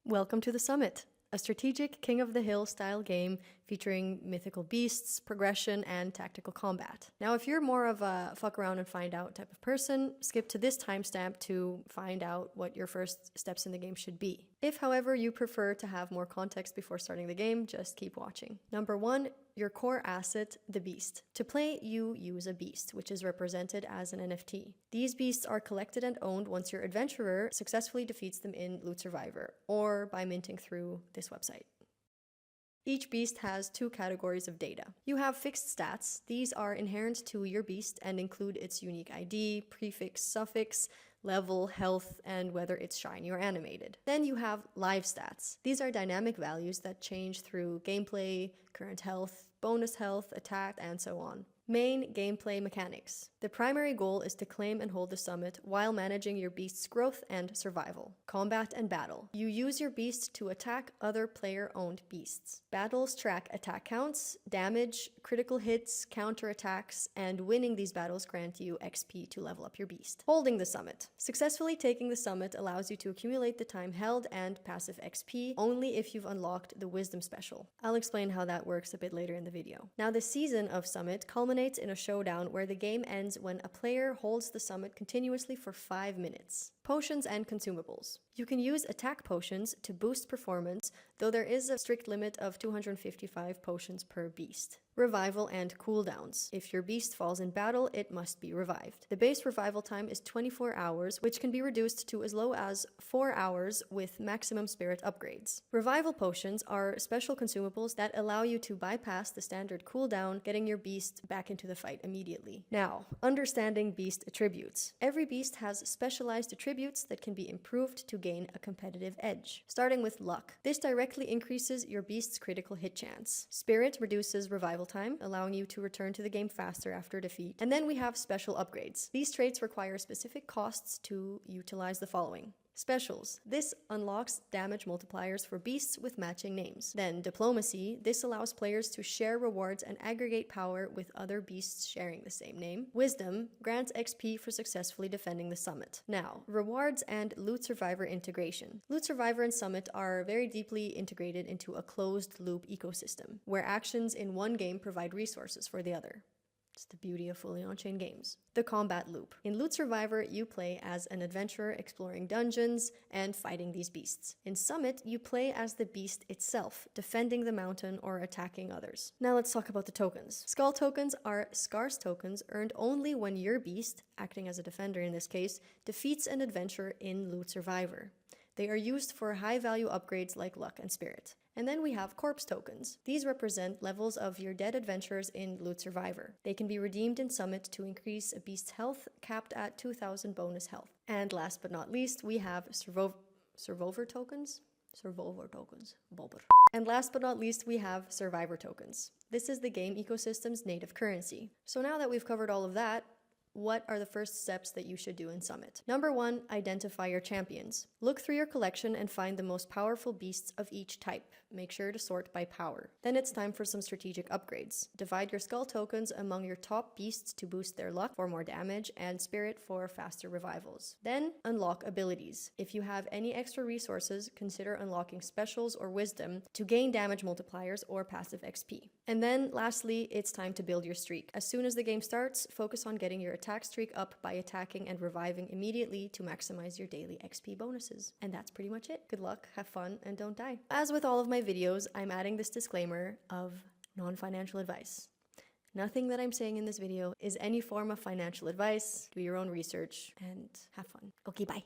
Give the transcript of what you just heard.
Welcome to the Summit, a strategic King of the Hill style game featuring mythical beasts, progression, and tactical combat. Now, if you're more of a fuck around and find out type of person, skip to this timestamp to find out what your first steps in the game should be. If, however, you prefer to have more context before starting the game, just keep watching. Number 1, your core asset, the beast. To play, you use a beast, which is represented as an NFT. These beasts are collected and owned once your adventurer successfully defeats them in Loot Survivor, or by minting through this website. Each beast has 2 categories of data. You have fixed stats. These are inherent to your beast and include its unique ID, prefix, suffix, level, health, and whether it's shiny or animated. Then you have live stats. These are dynamic values that change through gameplay, current health, bonus health, attack, and so on. Main gameplay mechanics. The primary goal is to claim and hold the summit while managing your beast's growth and survival. Combat and battle. You use your beast to attack other player-owned beasts. Battles track attack counts, damage, critical hits, counterattacks, and winning these battles grant you XP to level up your beast. Holding the summit. Successfully taking the summit allows you to accumulate the time held and passive XP only if you've unlocked the wisdom special. I'll explain how that works a bit later in the video. Now, the season of summit culminates in a showdown where the game ends when a player holds the summit continuously for 5 minutes. Potions and consumables. You can use attack potions to boost performance, though there is a strict limit of 255 potions per beast. Revival and cooldowns. If your beast falls in battle, it must be revived. The base revival time is 24 hours, which can be reduced to as low as 4 hours with maximum spirit upgrades. Revival potions are special consumables that allow you to bypass the standard cooldown, getting your beast back into the fight immediately. Now, understanding beast attributes. Every beast has specialized attributes that can be improved to gain a competitive edge. Starting with luck. This directly increases your beast's critical hit chance. Spirit reduces revival time, allowing you to return to the game faster after defeat. And then we have special upgrades. These traits require specific costs to utilize the following. Specials. This unlocks damage multipliers for beasts with matching names. Then diplomacy. This allows players to share rewards and aggregate power with other beasts sharing the same name. Wisdom grants XP for successfully defending the summit. Now, rewards and Loot Survivor integration. Loot Survivor and Summit are very deeply integrated into a closed loop ecosystem, where actions in one game provide resources for the other. It's the beauty of fully on-chain games. The combat loop. In Loot Survivor, you play as an adventurer exploring dungeons and fighting these beasts. In Summit, you play as the beast itself, defending the mountain or attacking others. Now let's talk about the tokens. Skull tokens are scarce tokens earned only when your beast, acting as a defender in this case, defeats an adventurer in Loot Survivor. They are used for high-value upgrades like luck and spirit. And then we have corpse tokens. These represent levels of your dead adventurers in Loot Survivor. They can be redeemed in Summit to increase a beast's health, capped at 2,000 bonus health. And last but not least, we have survivor tokens. And last but not least, we have survivor tokens. This is the game ecosystem's native currency. So now that we've covered all of that, what are the first steps that you should do in Summit? Number 1, identify your champions. Look through your collection and find the most powerful beasts of each type. Make sure to sort by power. Then it's time for some strategic upgrades. Divide your skull tokens among your top beasts to boost their luck for more damage and spirit for faster revivals. Then unlock abilities. If you have any extra resources, consider unlocking specials or wisdom to gain damage multipliers or passive XP. And then lastly, it's time to build your streak. As soon as the game starts, focus on getting your attack streak up by attacking and reviving immediately to maximize your daily XP bonuses. And that's pretty much it. Good luck, have fun, and don't die. As with all of my videos, I'm adding this disclaimer of non-financial advice. Nothing that I'm saying in this video is any form of financial advice. Do your own research and have fun. Okay, bye.